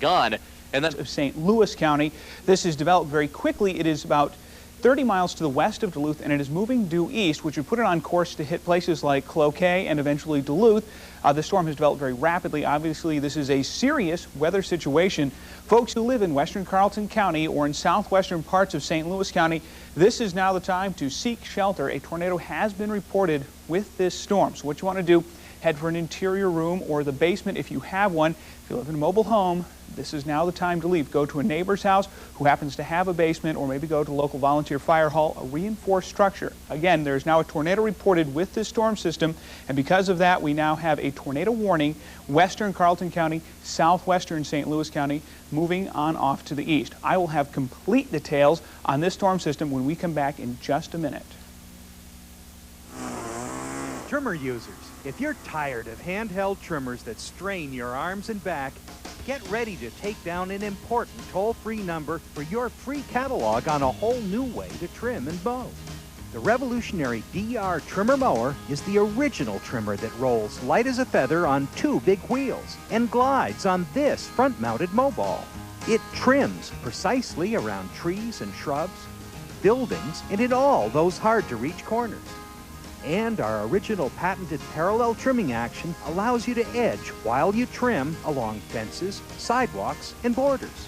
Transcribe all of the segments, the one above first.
gun. And then of St. Louis County. This is developed very quickly. It is about 30 miles to the west of Duluth, and it is moving due east, which would put it on course to hit places like Cloquet and eventually Duluth. The storm has developed very rapidly. Obviously, this is a serious weather situation. Folks who live in western Carlton County or in southwestern parts of St. Louis County, this is now the time to seek shelter. A tornado has been reported with this storm. So what you want to do, head for an interior room or the basement if you have one. If you live in a mobile home, this is now the time to leave. Go to a neighbor's house who happens to have a basement, or maybe go to a local volunteer fire hall, a reinforced structure. Again, there's now a tornado reported with this storm system, and because of that, we now have a tornado warning, western Carlton County, southwestern St. Louis County, moving on off to the east. I will have complete details on this storm system when we come back in just a minute. Trimmer users, if you're tired of handheld trimmers that strain your arms and back, get ready to take down an important toll-free number for your free catalog on a whole new way to trim and mow. The revolutionary DR Trimmer Mower is the original trimmer that rolls light as a feather on two big wheels and glides on this front-mounted mow ball. It trims precisely around trees and shrubs, buildings, and in all those hard-to-reach corners. And our original patented parallel trimming action allows you to edge while you trim along fences, sidewalks, and borders.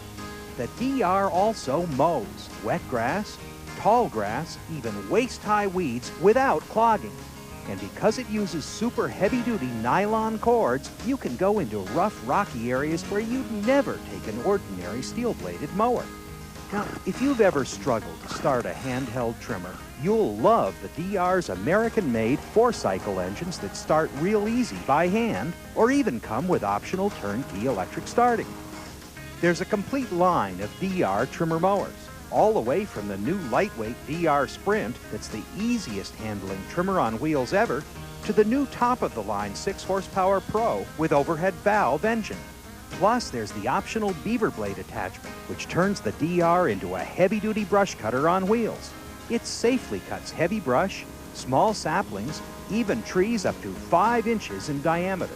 The DR also mows wet grass, tall grass, even waist-high weeds without clogging. And because it uses super heavy-duty nylon cords, you can go into rough, rocky areas where you'd never take an ordinary steel-bladed mower. Now, if you've ever struggled to start a handheld trimmer, you'll love the DR's American-made 4-cycle engines that start real easy by hand, or even come with optional turnkey electric starting. There's a complete line of DR trimmer mowers, all the way from the new lightweight DR Sprint that's the easiest handling trimmer on wheels ever, to the new top-of-the-line 6-horsepower Pro with overhead valve engine. Plus, there's the optional beaver blade attachment, which turns the DR into a heavy-duty brush cutter on wheels. It safely cuts heavy brush, small saplings, even trees up to 5 inches in diameter.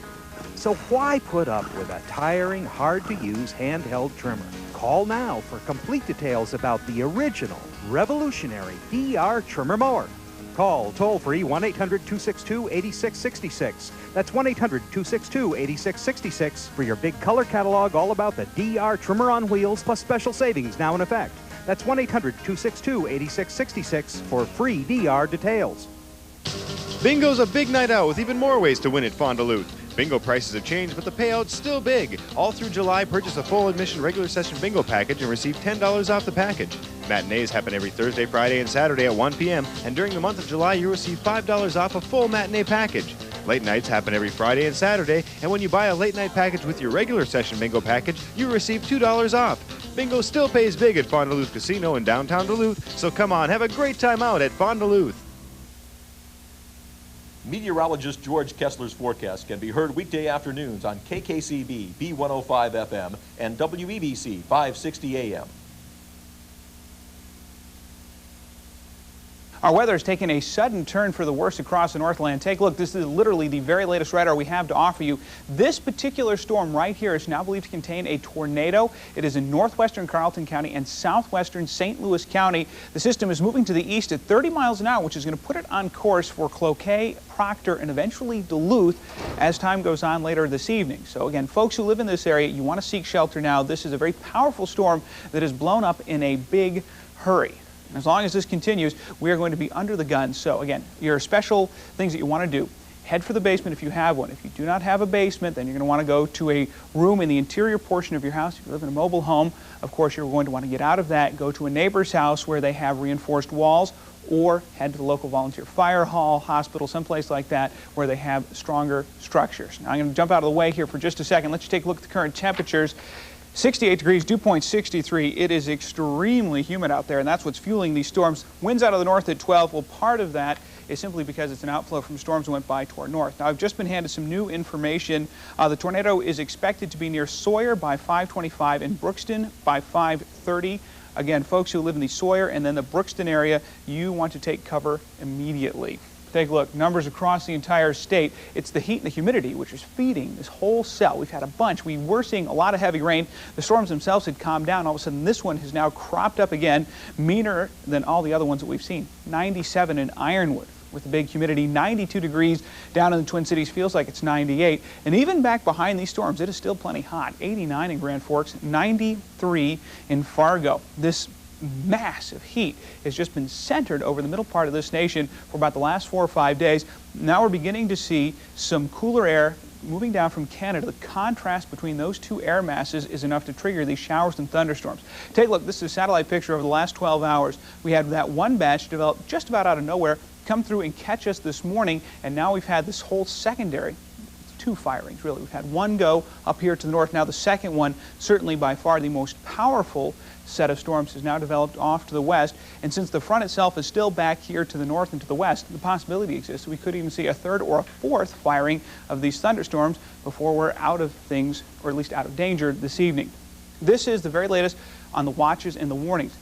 So why put up with a tiring, hard-to-use handheld trimmer? Call now for complete details about the original, revolutionary DR Trimmer Mower. Call toll-free 1-800-262-8666. That's 1-800-262-8666 for your big color catalog all about the DR Trimmer on wheels plus special savings now in effect. That's 1-800-262-8666 for free DR details. Bingo's a big night out with even more ways to win at Fond du Lac. Bingo prices have changed, but the payout's still big. All through July, purchase a full admission regular session bingo package and receive $10 off the package. Matinees happen every Thursday, Friday, and Saturday at 1 p.m., and during the month of July, you receive $5 off a full matinee package. Late nights happen every Friday and Saturday, and when you buy a late night package with your regular session bingo package, you receive $2 off. Bingo still pays big at Fond du Lac Casino in downtown Duluth, so come on, have a great time out at Fond du Lac. Meteorologist George Kessler's forecast can be heard weekday afternoons on KKCB B105 FM and WEBC 560 AM. Our weather has taken a sudden turn for the worse across the Northland. Take a look. This is literally the very latest radar we have to offer you. This particular storm right here is now believed to contain a tornado. It is in northwestern Carlton County and southwestern St. Louis County. The system is moving to the east at 30 miles an hour, which is going to put it on course for Cloquet, Proctor, and eventually Duluth as time goes on later this evening. So again, folks who live in this area, you want to seek shelter now. This is a very powerful storm that has blown up in a big hurry. As long as this continues, we are going to be under the gun. So again, your special things that you want to do, head for the basement if you have one. If you do not have a basement, then you're going to want to go to a room in the interior portion of your house. If you live in a mobile home, of course, you're going to want to get out of that, go to a neighbor's house where they have reinforced walls, or head to the local volunteer fire hall, hospital, someplace like that where they have stronger structures. Now I'm going to jump out of the way here for just a second. Let's take a look at the current temperatures. 68 degrees, dew point 63. It is extremely humid out there, and that's what's fueling these storms. Winds out of the north at 12. Well, part of that is simply because it's an outflow from storms that went by to our north. Now, I've just been handed some new information. The tornado is expected to be near Sawyer by 5:25 and Brookston by 5:30. Again, folks who live in the Sawyer and then the Brookston area, you want to take cover immediately. Take a look. Numbers across the entire state. It's the heat and the humidity which is feeding this whole cell. We've had a bunch. We were seeing a lot of heavy rain. The storms themselves had calmed down. All of a sudden, this one has now cropped up again, meaner than all the other ones that we've seen. 97 in Ironwood with the big humidity. 92 degrees down in the Twin Cities. Feels like it's 98. And even back behind these storms, it is still plenty hot. 89 in Grand Forks, 93 in Fargo. This massive heat has just been centered over the middle part of this nation for about the last 4 or 5 days. Now we're beginning to see some cooler air moving down from Canada. The contrast between those two air masses is enough to trigger these showers and thunderstorms. Take a look. This is a satellite picture over the last 12 hours. We had that one batch develop just about out of nowhere, come through and catch us this morning, and now we've had this whole secondary, two firings really. We've had one go up here to the north. Now the second one, certainly by far the most powerful set of storms, has now developed off to the west. And since the front itself is still back here to the north and to the west, the possibility exists we could even see a third or a fourth firing of these thunderstorms before we're out of things, or at least out of danger this evening. This is the very latest on the watches and the warnings.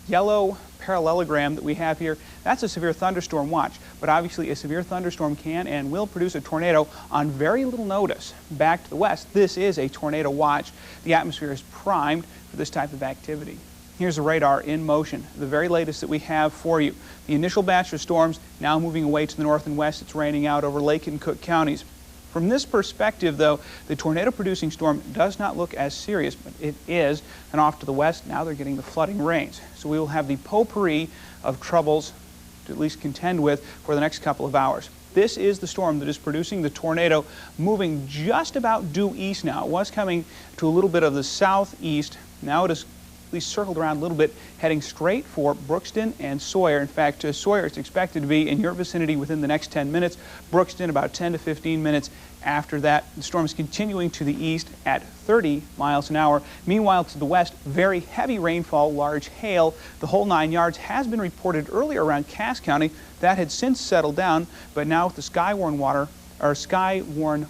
Yellow parallelogram that we have here, that's a severe thunderstorm watch, but obviously a severe thunderstorm can and will produce a tornado on very little notice. Back to the west, this is a tornado watch. The atmosphere is primed for this type of activity. Here's the radar in motion, the very latest that we have for you. The initial batch of storms now moving away to the north and west. It's raining out over Lake and Cook counties. From this perspective, though, the tornado-producing storm does not look as serious, but it is. And off to the west, now they're getting the flooding rains. So we will have the potpourri of troubles to at least contend with for the next couple of hours. This is the storm that is producing the tornado, moving just about due east now. It was coming to a little bit of the southeast. Now it is at least circled around a little bit, heading straight for Brookston and Sawyer. In fact, Sawyer is expected to be in your vicinity within the next 10 minutes. Brookston about 10 to 15 minutes after that. The storm is continuing to the east at 30 miles an hour. Meanwhile, to the west, very heavy rainfall, large hail, the whole 9 yards has been reported earlier around Cass County. That had since settled down, but now with the Skywarn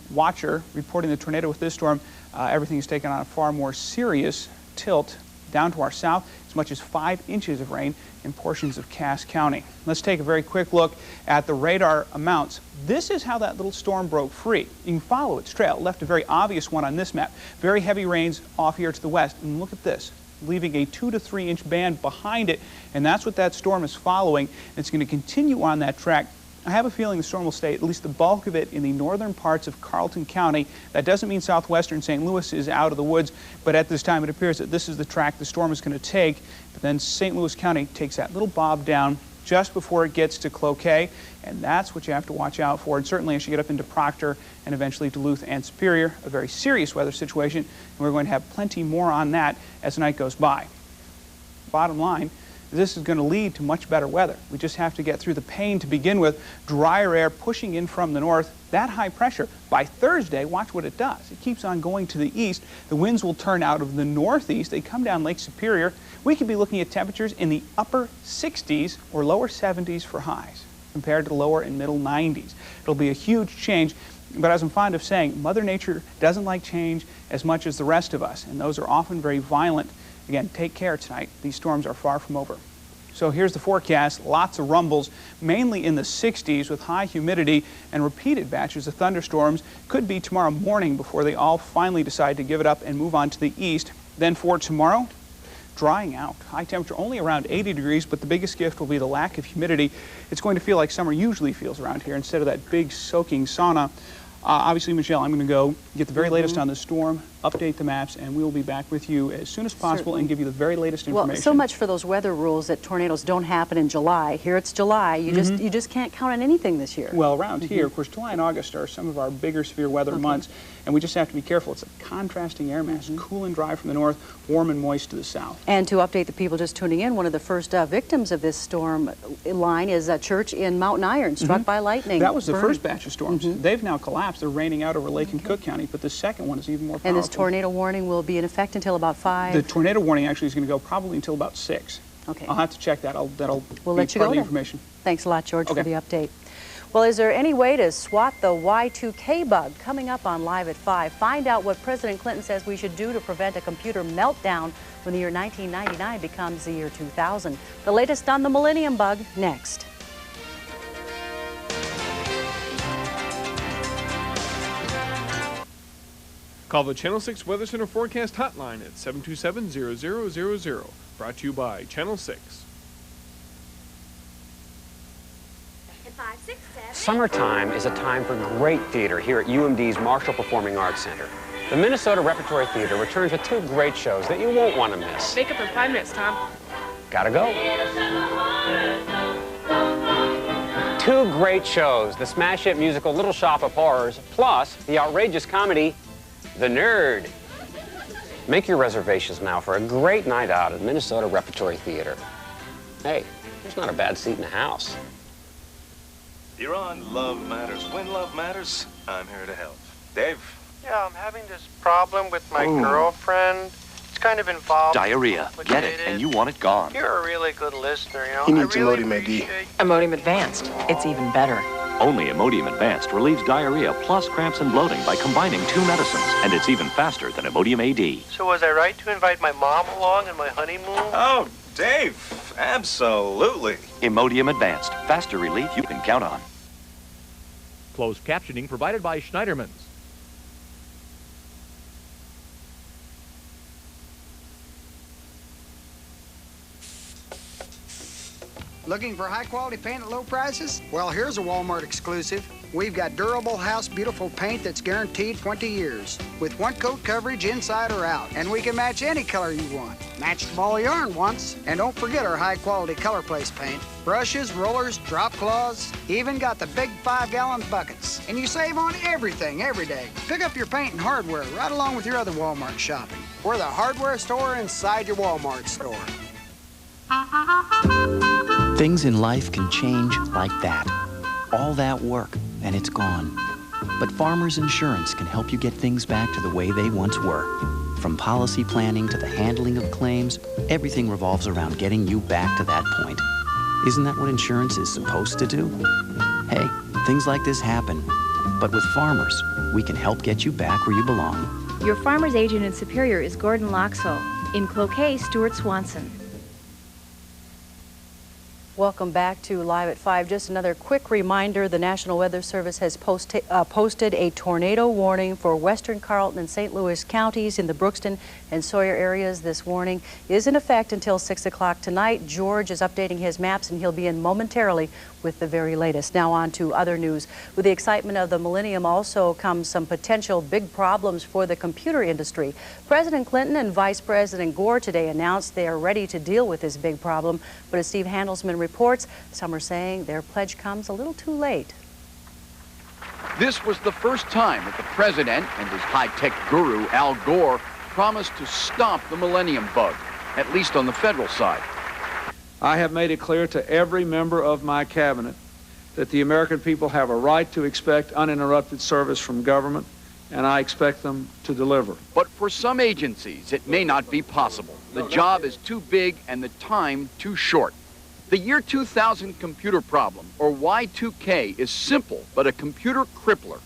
Watcher reporting the tornado with this storm, everything is taken on a far more serious tilt down to our south, as much as 5 inches of rain in portions of Cass County. Let's take a very quick look at the radar amounts. This is how that little storm broke free. You can follow its trail. It left a very obvious one on this map. Very heavy rains off here to the west. And look at this, leaving a 2 to 3 inch band behind it. And that's what that storm is following. It's going to continue on that track. I have a feeling the storm will stay, at least the bulk of it, in the northern parts of Carleton County. That doesn't mean southwestern St. Louis is out of the woods, but at this time it appears that this is the track the storm is going to take. But then St. Louis County takes that little bob down just before it gets to Cloquet, and that's what you have to watch out for. And certainly as you get up into Proctor and eventually Duluth and Superior, a very serious weather situation, and we're going to have plenty more on that as the night goes by. Bottom line, this is going to lead to much better weather. We just have to get through the pain to begin with. Drier air pushing in from the north, that high pressure. By Thursday, watch what it does. It keeps on going to the east. The winds will turn out of the northeast. They come down Lake Superior. We could be looking at temperatures in the upper 60s or lower 70s for highs compared to the lower and middle 90s. It'll be a huge change. But as I'm fond of saying, Mother Nature doesn't like change as much as the rest of us, and those are often very violent. Again, take care tonight. These storms are far from over. So here's the forecast. Lots of rumbles, mainly in the 60s with high humidity and repeated batches of thunderstorms. Could be tomorrow morning before they all finally decide to give it up and move on to the east. Then for tomorrow, drying out. High temperature only around 80 degrees, but the biggest gift will be the lack of humidity. It's going to feel like summer usually feels around here instead of that big soaking sauna. Obviously, Michelle, I'm going to go get the very latest on the storm, update the maps, and we will be back with you as soon as possible and give you the very latest information. Well, so much for those weather rules that tornadoes don't happen in July. Here it's July. You just can't count on anything this year. Well, around here, of course, July and August are some of our bigger severe weather months, and we just have to be careful. It's a contrasting air mass, cool and dry from the north, warm and moist to the south. And to update the people just tuning in, one of the first victims of this storm line is a church in Mountain Iron, struck by lightning. That was the first batch of storms. They've now collapsed. They're raining out over Lake and Cook County, but the second one is even more powerful. And this tornado warning will be in effect until about 5? The tornado warning actually is going to go probably until about 6. Okay. I'll have to check that. That'll we'll be let you part go of the then. information. Thanks a lot, George, for the update. Well, is there any way to swat the Y2K bug? Coming up on Live at 5, find out what President Clinton says we should do to prevent a computer meltdown when the year 1999 becomes the year 2000. The latest on the Millennium Bug next. Call the Channel 6 Weather Center Forecast Hotline at 727-0000. Brought to you by Channel 6. Summertime is a time for great theater here at UMD's Marshall Performing Arts Center. The Minnesota Repertory Theater returns with 2 great shows that you won't want to miss. Make up in 5 minutes, Tom. Gotta go. 2 great shows, the smash hit musical Little Shop of Horrors, plus the outrageous comedy, The Nerd. Make your reservations now for a great night out at Minnesota Repertory Theater. Hey, there's not a bad seat in the house. You're on Love Matters. When love matters, I'm here to help. Dave? Yeah, I'm having this problem with my girlfriend. It's kind of involved. Diarrhea. Get it, and you want it gone. You're a really good listener, you know. He needs really Imodium AD. Imodium Advanced. It's even better. Only Imodium Advanced relieves diarrhea plus cramps and bloating by combining 2 medicines, and it's even faster than Imodium AD. So was I right to invite my mom along on my honeymoon? Oh, Dave, absolutely. Imodium Advanced. Faster relief you can count on. Closed captioning provided by Schneiderman's. Looking for high-quality paint at low prices? Well, here's a Walmart exclusive. We've got durable house beautiful paint that's guaranteed 20 years with 1-coat coverage inside or out. And we can match any color you want. Matched ball yarn once. And don't forget our high-quality color place paint. Brushes, rollers, drop cloths, even got the big 5-gallon buckets. And you save on everything every day. Pick up your paint and hardware right along with your other Walmart shopping. We're the hardware store inside your Walmart store. Things in life can change like that. All that work, and it's gone. But Farmers Insurance can help you get things back to the way they once were. From policy planning to the handling of claims, everything revolves around getting you back to that point. Isn't that what insurance is supposed to do? Hey, things like this happen. But with Farmers, we can help get you back where you belong. Your Farmers agent in Superior is Gordon Loxo. In Cloquet, Stuart Swanson. Welcome back to Live at 5. Just another quick reminder, the National Weather Service has posted a tornado warning for western Carlton and St. Louis counties in the Brookston and Sawyer areas. This warning is in effect until 6 o'clock tonight. George is updating his maps, and he'll be in momentarily with the very latest. Now on to other news. With the excitement of the millennium also comes some potential big problems for the computer industry. President Clinton and Vice President Gore today announced they are ready to deal with this big problem, but as Steve Handelsman reports, some are saying their pledge comes a little too late. This was the first time that the president and his high-tech guru, Al Gore, promised to stop the millennium bug, at least on the federal side. I have made it clear to every member of my cabinet that the American people have a right to expect uninterrupted service from government, and I expect them to deliver. But for some agencies, it may not be possible. The job is too big and the time too short. The year 2000 computer problem, or Y2K, is simple but a computer crippler.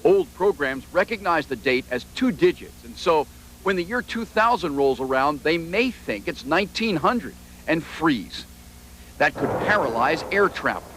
Old programs recognize the date as 2 digits, and so when the year 2000 rolls around, they may think it's 1900 and freeze. That could paralyze air travel,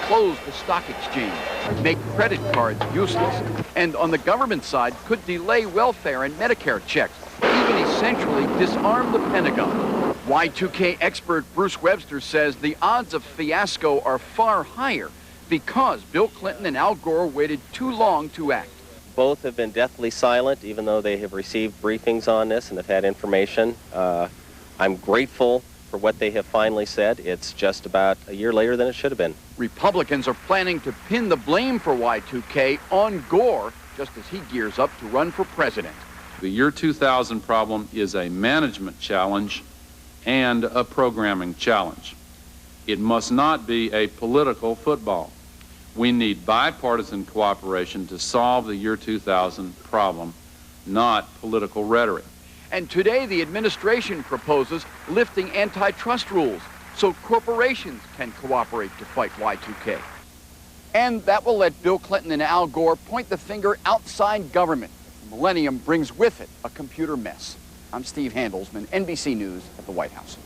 close the stock exchange, make credit cards useless, and on the government side could delay welfare and Medicare checks, even essentially disarm the Pentagon. Y2K expert Bruce Webster says the odds of fiasco are far higher because Bill Clinton and Al Gore waited too long to act. Both have been deathly silent, even though they have received briefings on this and have had information. I'm grateful for what they have finally said. It's just about a year later than it should have been. Republicans are planning to pin the blame for Y2K on Gore, just as he gears up to run for president. The year 2000 problem is a management challenge and a programming challenge. It must not be a political football. We need bipartisan cooperation to solve the year 2000 problem, not political rhetoric. And today the administration proposes lifting antitrust rules so corporations can cooperate to fight Y2K. And that will let Bill Clinton and Al Gore point the finger outside government. The millennium brings with it a computer mess. I'm Steve Handelsman, NBC News at the White House.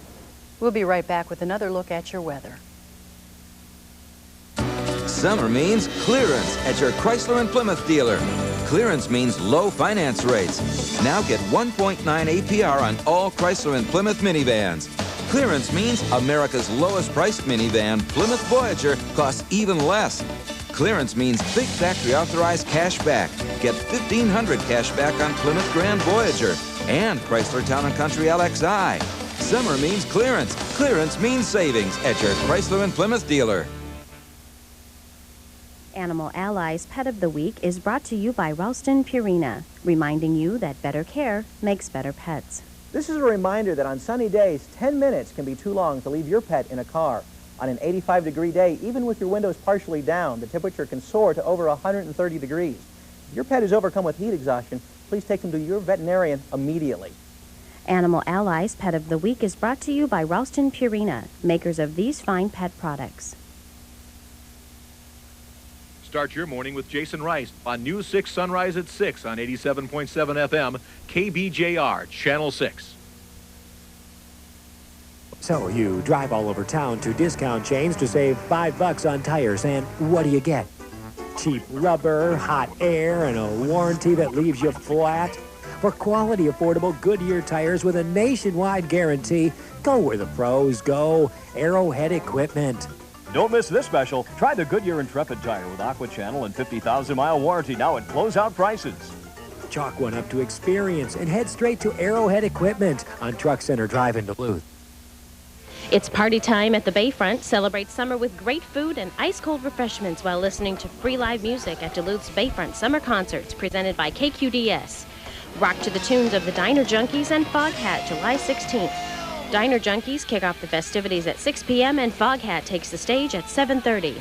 We'll be right back with another look at your weather. Summer means clearance at your Chrysler and Plymouth dealer. Clearance means low finance rates. Now get 1.9 APR on all Chrysler and Plymouth minivans. Clearance means America's lowest priced minivan, Plymouth Voyager, costs even less. Clearance means big factory authorized cash back. Get $1,500 cash back on Plymouth Grand Voyager and Chrysler Town & Country LXI. Summer means clearance. Clearance means savings at your Chrysler and Plymouth dealer. Animal Allies Pet of the Week is brought to you by Ralston Purina, reminding you that better care makes better pets. This is a reminder that on sunny days, 10 minutes can be too long to leave your pet in a car. On an 85-degree day, even with your windows partially down, the temperature can soar to over 130 degrees. If your pet is overcome with heat exhaustion, please take them to your veterinarian immediately. Animal Allies Pet of the Week is brought to you by Ralston Purina, makers of these fine pet products. Start your morning with Jason Rice on News 6 Sunrise at 6 on 87.7 FM, KBJR, Channel 6. So you drive all over town to discount chains to save $5 on tires, and what do you get? Cheap rubber, hot air, and a warranty that leaves you flat? For quality, affordable Goodyear tires with a nationwide guarantee, go where the pros go. Arrowhead Equipment. Don't miss this special. Try the Goodyear Intrepid tire with Aqua Channel and 50,000-mile warranty now at closeout prices. Chalk one up to experience and head straight to Arrowhead Equipment on Truck Center Drive in Duluth. It's party time at the Bayfront. Celebrate summer with great food and ice-cold refreshments while listening to free live music at Duluth's Bayfront Summer Concerts presented by KQDS. Rock to the tunes of the Diner Junkies and Foghat July 16th. Diner Junkies kick off the festivities at 6 p.m. and Foghat takes the stage at 7:30.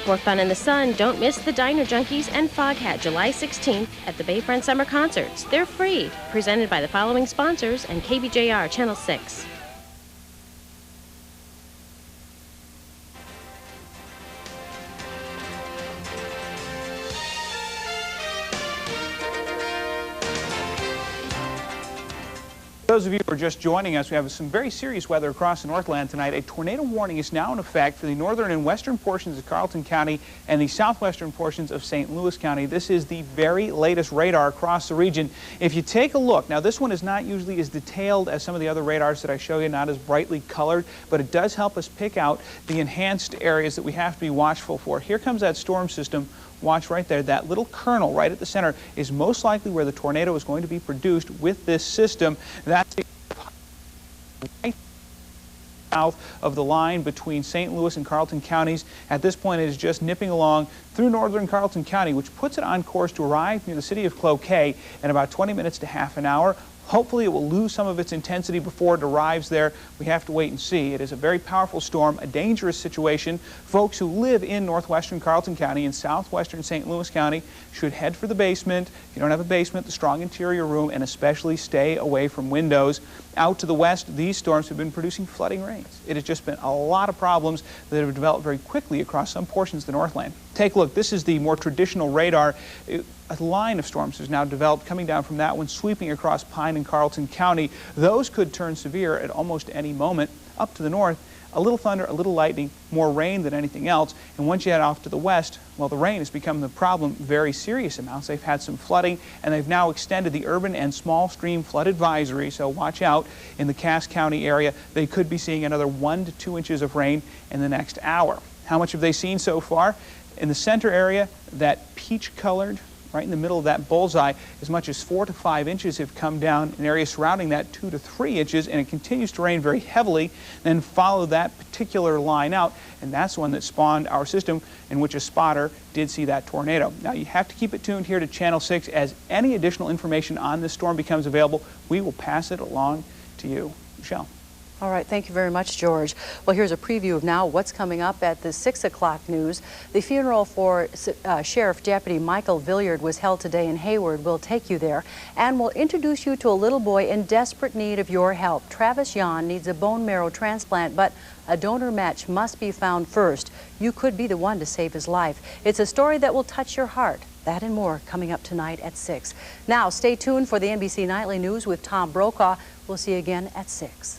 For fun in the sun, don't miss the Diner Junkies and Foghat July 16th at the Bayfront Summer Concerts. They're free, presented by the following sponsors and KBJR Channel 6. Those of you who are just joining us, we have some very serious weather across the Northland tonight. A tornado warning is now in effect for the northern and western portions of Carleton County and the southwestern portions of St. Louis County. This is the very latest radar across the region. If you take a look, now this one is not usually as detailed as some of the other radars that I show you, not as brightly colored, but it does help us pick out the enhanced areas that we have to be watchful for. Here comes that storm system. Watch right there. That little kernel right at the center is most likely where the tornado is going to be produced with this system. That's right south of the line between St. Louis and Carleton counties. At this point, it is just nipping along through northern Carleton County, which puts it on course to arrive near the city of Cloquet in about 20 minutes to half an hour. Hopefully it will lose some of its intensity before it arrives there. We have to wait and see. It is a very powerful storm, a dangerous situation. Folks who live in northwestern Carleton County and southwestern St. Louis County should head for the basement. If you don't have a basement, the strong interior room, and especially stay away from windows. Out to the west, these storms have been producing flooding rains. It has just been a lot of problems that have developed very quickly across some portions of the Northland. Take a look. This is the more traditional radar. A line of storms has now developed coming down from that one, sweeping across Pine and Carleton County. Those could turn severe at almost any moment. Up to the north, a little thunder, a little lightning, more rain than anything else. And once you head off to the west, well, the rain has become the problem, very serious amounts. They've had some flooding, and they've now extended the urban and small stream flood advisory. So watch out in the Cass County area. They could be seeing another 1 to 2 inches of rain in the next hour. How much have they seen so far? In the center area, that peach-colored, right in the middle of that bullseye, as much as 4 to 5 inches have come down. In areas surrounding that, 2 to 3 inches, and it continues to rain very heavily. Then follow that particular line out, and that's the one that spawned our system in which a spotter did see that tornado. Now, you have to keep it tuned here to Channel 6. As any additional information on this storm becomes available, we will pass it along to you. Michelle. All right, thank you very much, George. Well, here's a preview of now what's coming up at the 6 o'clock news. The funeral for Sheriff Deputy Michael Villiard was held today in Hayward. We'll take you there, and we'll introduce you to a little boy in desperate need of your help. Travis Yon needs a bone marrow transplant, but a donor match must be found first. You could be the one to save his life. It's a story that will touch your heart. That and more coming up tonight at 6. Now, stay tuned for the NBC Nightly News with Tom Brokaw. We'll see you again at 6.